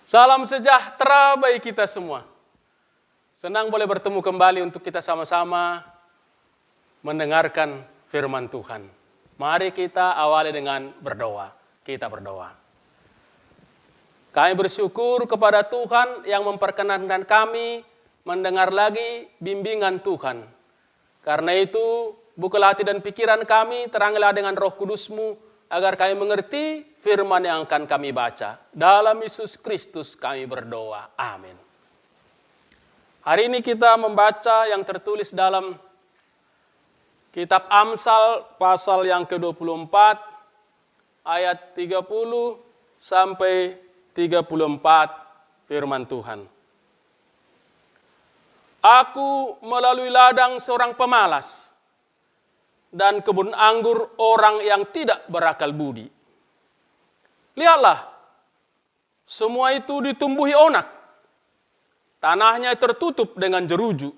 Salam sejahtera bagi kita semua. Senang boleh bertemu kembali untuk kita sama-sama mendengarkan firman Tuhan. Mari kita awali dengan berdoa. Kita berdoa. Kami bersyukur kepada Tuhan yang memperkenankan kami mendengar lagi bimbingan Tuhan. Karena itu, bukalah hati dan pikiran kami, terangilah dengan Roh Kudus-Mu, agar kami mengerti firman yang akan kami baca. Dalam Yesus Kristus kami berdoa. Amin. Hari ini kita membaca yang tertulis dalam kitab Amsal pasal yang ke-24 ayat 30 sampai 34 firman Tuhan. Aku melalui ladang seorang pemalas dan kebun anggur orang yang tidak berakal budi. Lihatlah, semua itu ditumbuhi onak. Tanahnya tertutup dengan jeruju,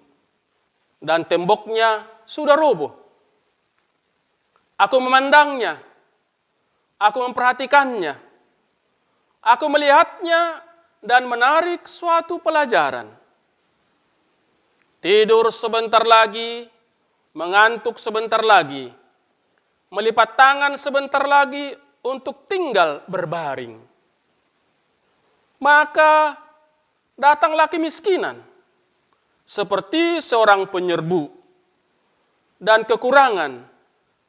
dan temboknya sudah roboh. Aku memandangnya, aku memperhatikannya, aku melihatnya dan menarik suatu pelajaran. Tidur sebentar lagi, mengantuk sebentar lagi, melipat tangan sebentar lagi untuk tinggal berbaring. Maka datanglah kemiskinan, seperti seorang penyerbu, dan kekurangan,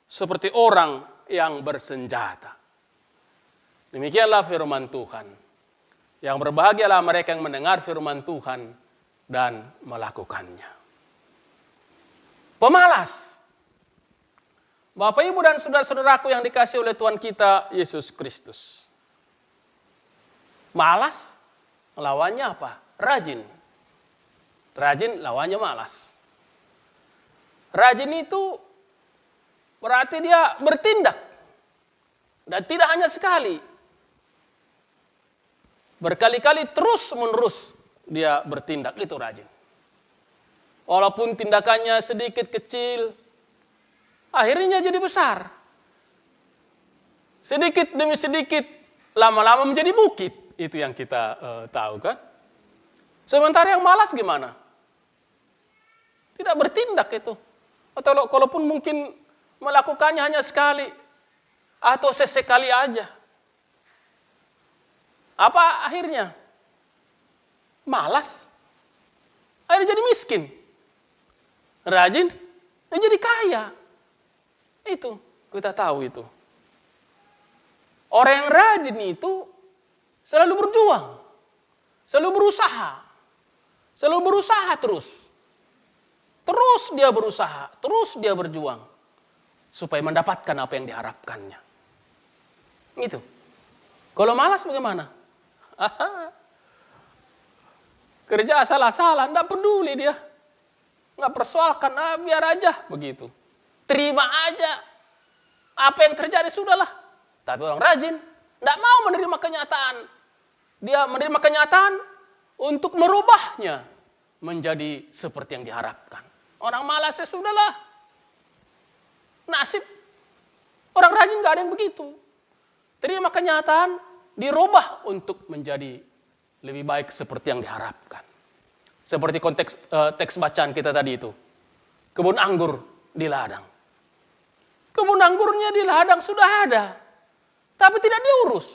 seperti orang yang bersenjata. Demikianlah firman Tuhan. Yang berbahagialah mereka yang mendengar firman Tuhan dan melakukannya. Pemalas. Bapak, Ibu, dan saudara-saudaraku yang dikasihi oleh Tuhan kita, Yesus Kristus. Malas, lawannya apa? Rajin. Rajin, lawannya malas. Rajin itu berarti dia bertindak. Dan tidak hanya sekali. Berkali-kali terus-menerus dia bertindak, itu rajin. Walaupun tindakannya sedikit kecil, akhirnya jadi besar. Sedikit demi sedikit, lama-lama menjadi bukit. Itu yang kita tahu kan. Sementara yang malas gimana? Tidak bertindak itu. Atau kalaupun mungkin melakukannya hanya sekali. Atau sesekali aja. Apa akhirnya? Malas. Akhirnya jadi miskin. Rajin, jadi kaya. Itu, kita tahu itu. Orang yang rajin itu selalu berjuang. Selalu berusaha. Selalu berusaha terus. Terus dia berusaha. Terus dia berjuang. Supaya mendapatkan apa yang diharapkannya. Itu. Kalau malas bagaimana? Kerja asal-asalan, tidak peduli dia. Nggak persoalkan, biar aja begitu. Terima aja. Apa yang terjadi sudahlah. Tapi orang rajin, tidak mau menerima kenyataan. Dia menerima kenyataan untuk merubahnya menjadi seperti yang diharapkan. Orang malas ya sudahlah. Nasib. Orang rajin nggak ada yang begitu. Terima kenyataan, dirubah untuk menjadi lebih baik seperti yang diharapkan. Seperti konteks teks bacaan kita tadi itu. Kebun anggur di ladang. Kebun anggurnya di ladang sudah ada. Tapi tidak diurus.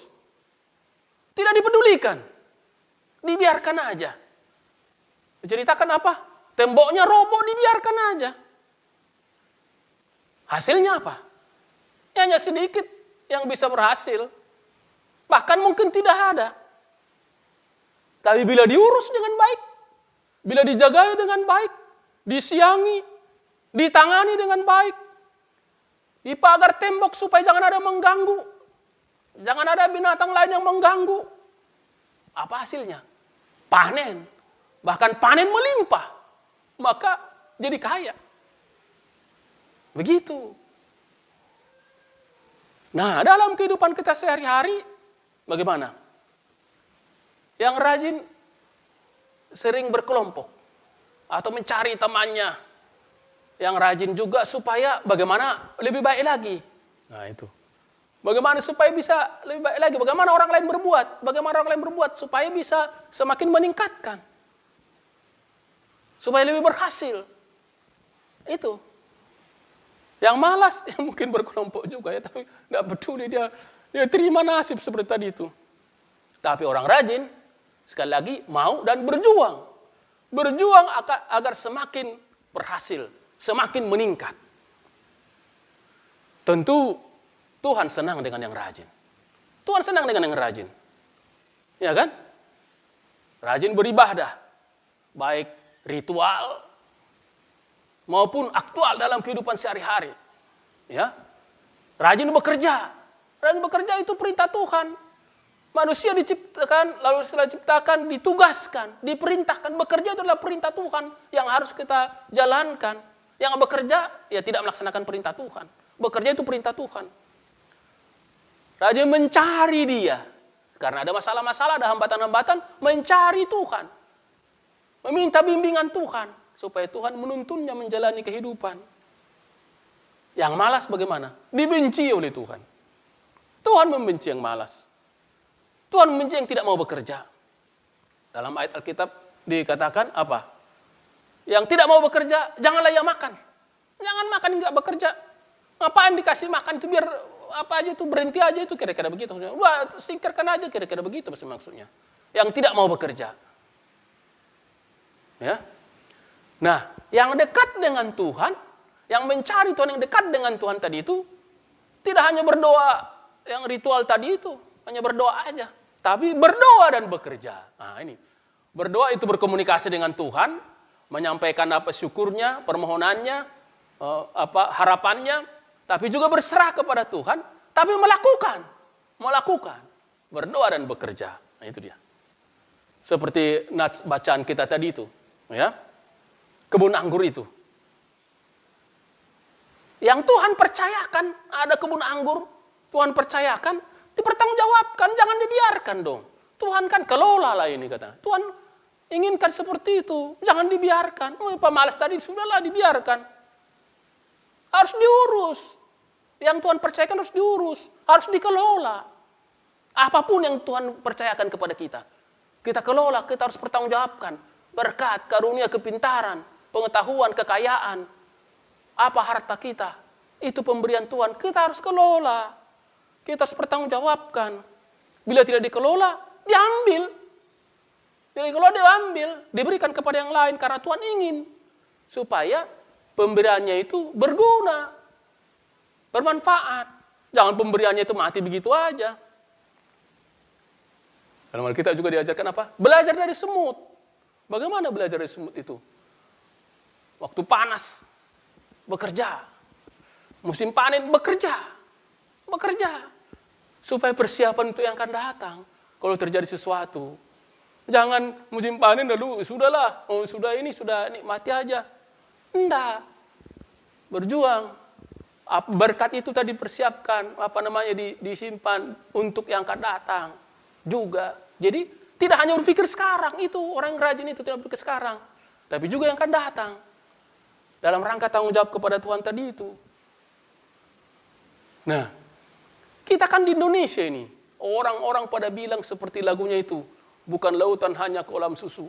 Tidak dipedulikan. Dibiarkan aja. Diceritakan apa? Temboknya roboh, dibiarkan aja. Hasilnya apa? Hanya sedikit yang bisa berhasil. Bahkan mungkin tidak ada. Tapi bila diurus dengan baik, bila dijaga dengan baik, disiangi, ditangani dengan baik, dipagar tembok supaya jangan ada mengganggu, jangan ada binatang lain yang mengganggu. Apa hasilnya? Panen. Bahkan panen melimpah. Maka jadi kaya. Begitu. Nah, dalam kehidupan kita sehari-hari, bagaimana? Yang rajin sering berkelompok atau mencari temannya. Yang rajin juga supaya bagaimana lebih baik lagi. Nah itu. Bagaimana supaya bisa lebih baik lagi? Bagaimana orang lain berbuat? Bagaimana orang lain berbuat supaya bisa semakin meningkatkan? Supaya lebih berhasil. Itu. Yang malas, ya mungkin berkelompok juga ya, tapi nggak peduli dia terima nasib seperti tadi itu. Tapi orang rajin, sekali lagi mau dan berjuang. Berjuang agar semakin berhasil, semakin meningkat. Tentu Tuhan senang dengan yang rajin. Tuhan senang dengan yang rajin. Ya kan? Rajin beribadah. Baik ritual maupun aktual dalam kehidupan sehari-hari. Ya. Rajin bekerja. Rajin bekerja itu perintah Tuhan. Manusia diciptakan, lalu setelah diciptakan, ditugaskan, diperintahkan. Bekerja itu adalah perintah Tuhan yang harus kita jalankan. Yang bekerja, ya tidak melaksanakan perintah Tuhan. Bekerja itu perintah Tuhan. Rajin mencari dia. Karena ada masalah-masalah, ada hambatan-hambatan, mencari Tuhan. Meminta bimbingan Tuhan. Supaya Tuhan menuntunnya menjalani kehidupan. Yang malas bagaimana? Dibenci oleh Tuhan. Tuhan membenci yang malas. Tuhan membenci yang tidak mau bekerja. Dalam ayat Alkitab dikatakan apa? Yang tidak mau bekerja, janganlah ia makan. Jangan makan enggak bekerja. Ngapain dikasih makan itu biar apa aja itu berhenti aja itu kira-kira begitu. Wah, singkirkan aja kira-kira begitu maksudnya. Yang tidak mau bekerja. Ya. Nah, yang dekat dengan Tuhan, yang mencari Tuhan, yang dekat dengan Tuhan tadi itu tidak hanya berdoa yang ritual tadi itu, hanya berdoa aja. Tapi berdoa dan bekerja. Nah ini. Berdoa itu berkomunikasi dengan Tuhan. Menyampaikan apa syukurnya, permohonannya, harapannya. Tapi juga berserah kepada Tuhan. Tapi melakukan. Berdoa dan bekerja. Nah itu dia. Seperti nats bacaan kita tadi itu. Ya. Kebun anggur itu. Yang Tuhan percayakan. Ada kebun anggur. Tuhan percayakan. Dipertanggungjawabkan, jangan dibiarkan dong. Tuhan kan kelola lah ini kata. Tuhan inginkan seperti itu, jangan dibiarkan. Pemalas tadi sudahlah dibiarkan. Harus diurus. Yang Tuhan percayakan harus diurus, harus dikelola. Apapun yang Tuhan percayakan kepada kita, kita kelola, kita harus pertanggungjawabkan. Berkat, karunia, kepintaran, pengetahuan, kekayaan, apa harta kita, itu pemberian Tuhan, kita harus kelola. Kita harus pertanggungjawabkan. Bila tidak dikelola, diambil. Bila dikelola, diambil. Diberikan kepada yang lain. Karena Tuhan ingin. Supaya pemberiannya itu berguna. Bermanfaat. Jangan pemberiannya itu mati begitu aja. Dalam Alkitab juga diajarkan apa? Belajar dari semut. Bagaimana belajar dari semut itu? Waktu panas, bekerja. Musim panen, bekerja. Supaya persiapan untuk yang akan datang. Kalau terjadi sesuatu. Jangan musim panen lalu, sudahlah. Oh, sudah nikmati aja. Enggak. Berjuang. Berkat itu tadi dipersiapkan. Disimpan untuk yang akan datang. Juga. Jadi, tidak hanya berpikir sekarang. Itu, orang rajin itu tidak berpikir sekarang. Tapi juga yang akan datang. Dalam rangka tanggung jawab kepada Tuhan tadi itu. Nah, kita kan di Indonesia ini. Orang-orang pada bilang seperti lagunya itu. Bukan lautan hanya kolam susu.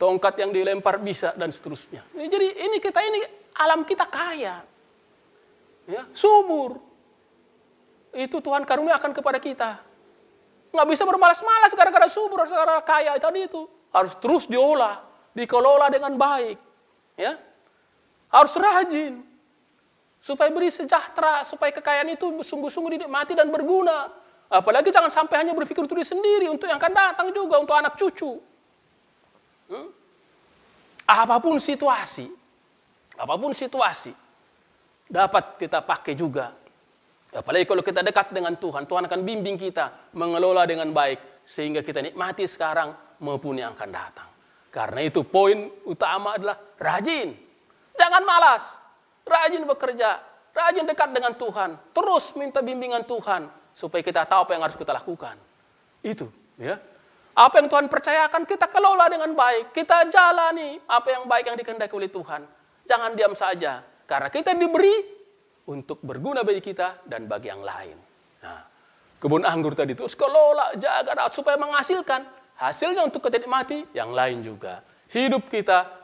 Tongkat yang dilempar bisa dan seterusnya. Jadi kita ini alam kita kaya. Ya, subur. Itu Tuhan karuniakan kepada kita. Nggak bisa bermalas-malas gara-gara subur, gara-gara kaya tadi itu. Harus terus diolah. Dikelola dengan baik. Ya. Harus rajin. Supaya beri sejahtera, supaya kekayaan itu sungguh-sungguh dinikmati dan berguna. Apalagi jangan sampai hanya berpikir untuk diri sendiri, untuk yang akan datang juga, untuk anak cucu. Apapun situasi, dapat kita pakai juga. Apalagi kalau kita dekat dengan Tuhan, Tuhan akan bimbing kita mengelola dengan baik, sehingga kita nikmati sekarang maupun yang akan datang. Karena itu poin utama adalah rajin. Jangan malas. Rajin bekerja, rajin dekat dengan Tuhan, terus minta bimbingan Tuhan supaya kita tahu apa yang harus kita lakukan. Itu, ya. Apa yang Tuhan percayakan kita kelola dengan baik, kita jalani apa yang baik yang dikehendaki oleh Tuhan. Jangan diam saja, karena kita diberi untuk berguna bagi kita dan bagi yang lain. Nah, kebun anggur tadi terus kelola, jaga, rawat supaya menghasilkan. Hasilnya untuk kita nikmati, yang lain juga. Hidup kita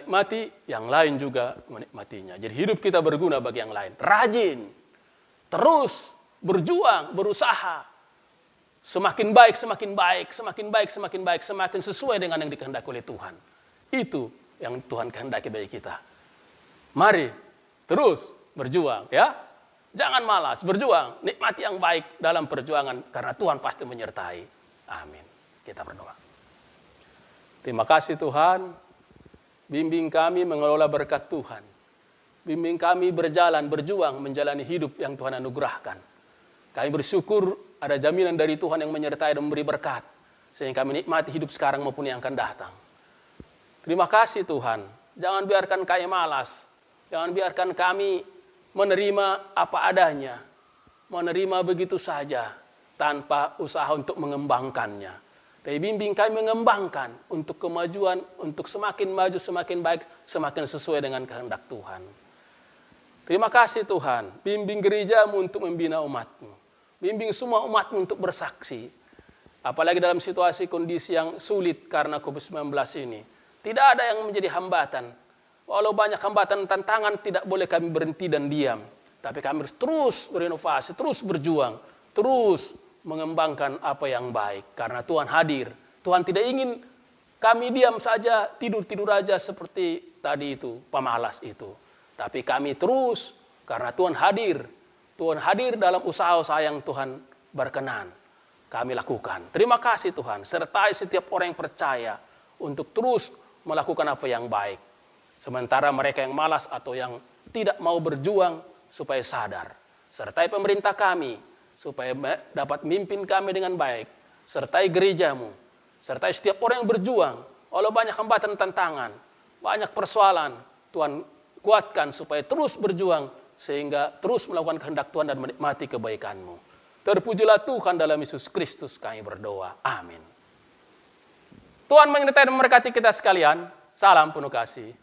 nikmati, yang lain juga menikmatinya. Jadi hidup kita berguna bagi yang lain. Rajin, terus berjuang, berusaha. Semakin baik, semakin baik, semakin baik, semakin baik, semakin sesuai dengan yang dikehendaki oleh Tuhan. Itu yang Tuhan kehendaki bagi kita. Mari terus berjuang, ya. Jangan malas, berjuang, nikmati yang baik dalam perjuangan karena Tuhan pasti menyertai. Amin. Kita berdoa. Terima kasih Tuhan, bimbing kami mengelola berkat Tuhan. Bimbing kami berjalan, berjuang, menjalani hidup yang Tuhan anugerahkan. Kami bersyukur ada jaminan dari Tuhan yang menyertai dan memberi berkat. Sehingga kami nikmati hidup sekarang maupun yang akan datang. Terima kasih Tuhan. Jangan biarkan kami malas. Jangan biarkan kami menerima apa adanya. Menerima begitu saja. Tanpa usaha untuk mengembangkannya. Tapi bimbing kami mengembangkan untuk kemajuan, untuk semakin maju, semakin baik, semakin sesuai dengan kehendak Tuhan. Terima kasih Tuhan. Bimbing gerejamu untuk membina umatmu. Bimbing semua umatmu untuk bersaksi. Apalagi dalam situasi kondisi yang sulit karena COVID-19 ini. Tidak ada yang menjadi hambatan. Walau banyak hambatan tantangan, tidak boleh kami berhenti dan diam. Tapi kami harus terus berinovasi, terus berjuang, terus mengembangkan apa yang baik. Karena Tuhan hadir. Tuhan tidak ingin kami diam saja, tidur-tidur aja seperti tadi itu, pemalas itu. Tapi kami terus, karena Tuhan hadir. Tuhan hadir dalam usaha-usaha yang Tuhan berkenan. Kami lakukan. Terima kasih Tuhan. Sertai setiap orang yang percaya untuk terus melakukan apa yang baik. Sementara mereka yang malas atau yang tidak mau berjuang supaya sadar. Sertai pemerintah kami supaya dapat memimpin kami dengan baik. Sertai gerejamu. Sertai setiap orang yang berjuang. Walau banyak hambatan tantangan. Banyak persoalan. Tuhan kuatkan supaya terus berjuang. Sehingga terus melakukan kehendak Tuhan dan menikmati kebaikan-Mu. Terpujilah Tuhan dalam Yesus Kristus kami berdoa. Amin. Tuhan menyertai dan memberkati kita sekalian. Salam penuh kasih.